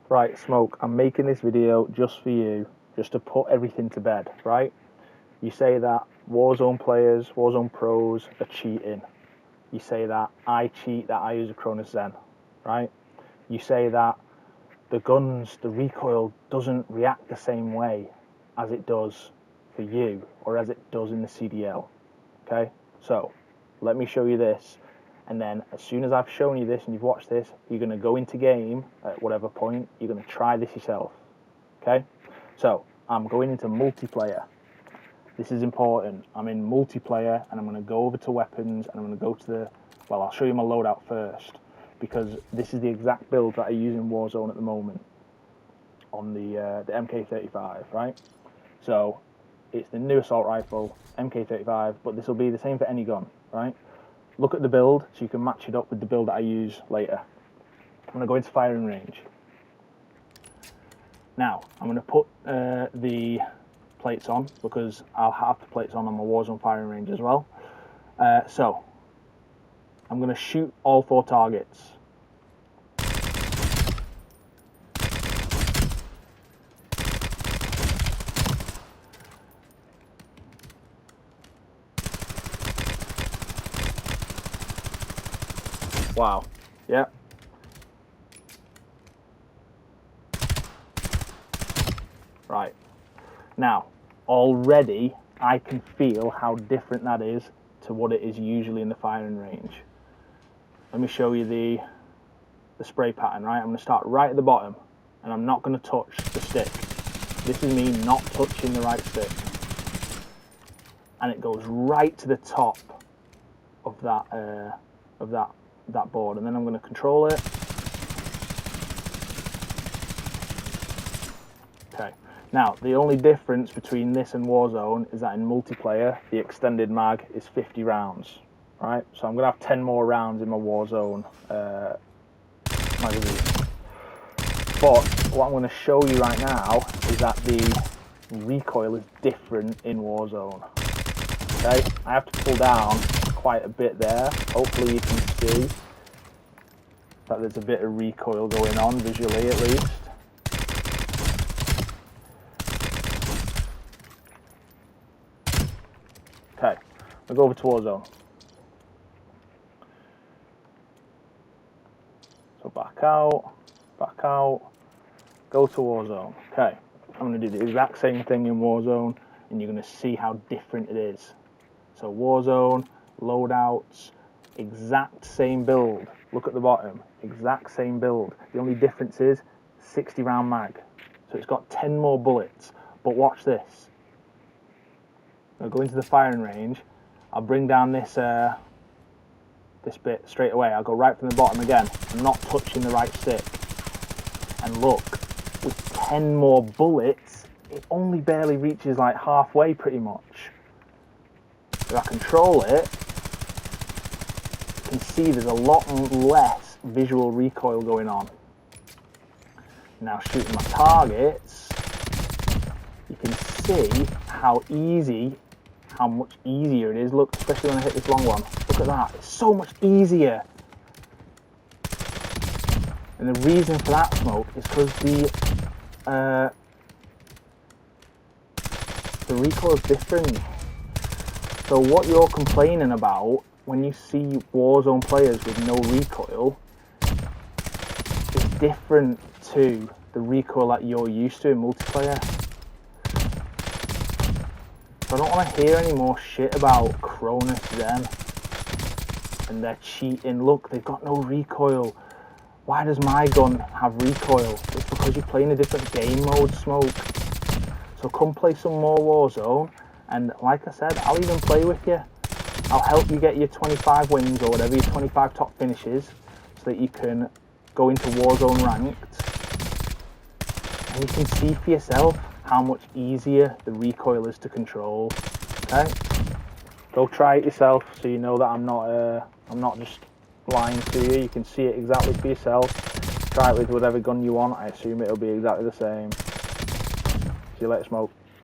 Right, Smoke, I'm making this video just for you, just to put everything to bed, right? You say that Warzone players, Warzone pros are cheating. You say that I cheat, that I use a Cronus Zen, right? You say that the guns, the recoil doesn't react the same way as it does for you or as it does in the CDL, okay? So, let me show you this. And then as soon as I've shown you this and you've watched this, you're going to go into game at whatever point, you're going to try this yourself, okay? So, I'm going into multiplayer. This is important. I'm in multiplayer and I'm going to go over to weapons and I'm going to go to the, well, I'll show you my loadout first because this is the exact build that I use in Warzone at the moment on the MK35, right? So, it's the new assault rifle, MK35, but this will be the same for any gun, right? Look at the build so you can match it up with the build that I use later. I'm going to go into firing range. Now, I'm going to put the plates on because I'll have the plates on my Warzone firing range as well. So, I'm going to shoot all 4 targets. Wow. Yeah. Right. Now, already I can feel how different that is to what it is usually in the firing range. Let me show you the spray pattern, right? I'm going to start right at the bottom and I'm not going to touch the stick. This is me not touching the right stick. And it goes right to the top of that board, and then I'm going to control it. Okay, now the only difference between this and Warzone is that in multiplayer the extended mag is 50 rounds, right? So I'm going to have 10 more rounds in my Warzone magazine. But what I'm going to show you right now is that the recoil is different in Warzone. Okay, I have to pull down quite a bit there. Hopefully you can see that there's a bit of recoil going on visually at least. Okay, we'll go over to Warzone. So back out, go to Warzone. Okay, I'm going to do the exact same thing in Warzone and you're going to see how different it is. So Warzone, loadouts, exact same build. Look at the bottom, exact same build. The only difference is 60 round mag. So it's got 10 more bullets. But watch this. I'll go into the firing range. I'll bring down this bit straight away. I'll go right from the bottom again. I'm not touching the right stick. And look, with 10 more bullets, it only barely reaches like halfway pretty much. If I control it, you can see there's a lot less visual recoil going on. Now shooting my targets, you can see how much easier it is. Look, especially when I hit this long one. Look at that, it's so much easier. And the reason for that, Smoke, is because the recoil is different. So what you're complaining about when you see Warzone players with no recoil is different to the recoil that you're used to in multiplayer. So I don't want to hear any more shit about Cronus Zen and they're cheating. Look, they've got no recoil. Why does my gun have recoil? It's because you're playing a different game mode, Smoke. So come play some more Warzone. And like I said, I'll even play with you. I'll help you get your 25 wins or whatever, your 25 top finishes, so that you can go into Warzone ranked. And you can see for yourself how much easier the recoil is to control. Okay? Go try it yourself so you know that I'm not just lying to you. You can see it exactly for yourself. Try it with whatever gun you want. I assume it'll be exactly the same. See you later, Smoke.